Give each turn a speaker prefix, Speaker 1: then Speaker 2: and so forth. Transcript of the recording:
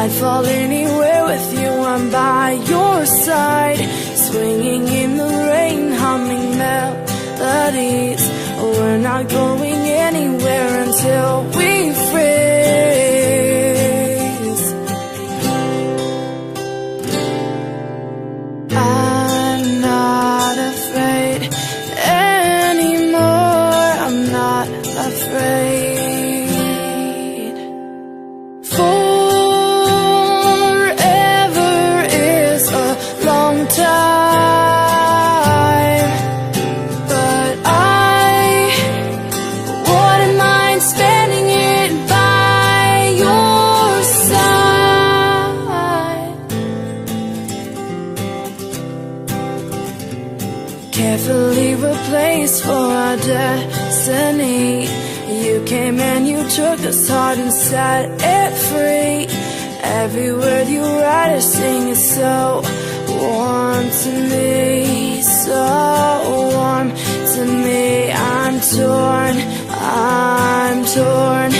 Speaker 1: I'd fall anywhere with you, I'm by your side, swinging in the rain, humming melodies. We're not going anywhere until we freeze. I'm not afraid anymore, I'm not afraid. Forever is a long time, but I wouldn't mind spending it by your side. Carefully replaced for our destiny. You came and you took this heart and set it free. Every word you write or sing is so warm to me, so warm to me. I'm torn, I'm torn.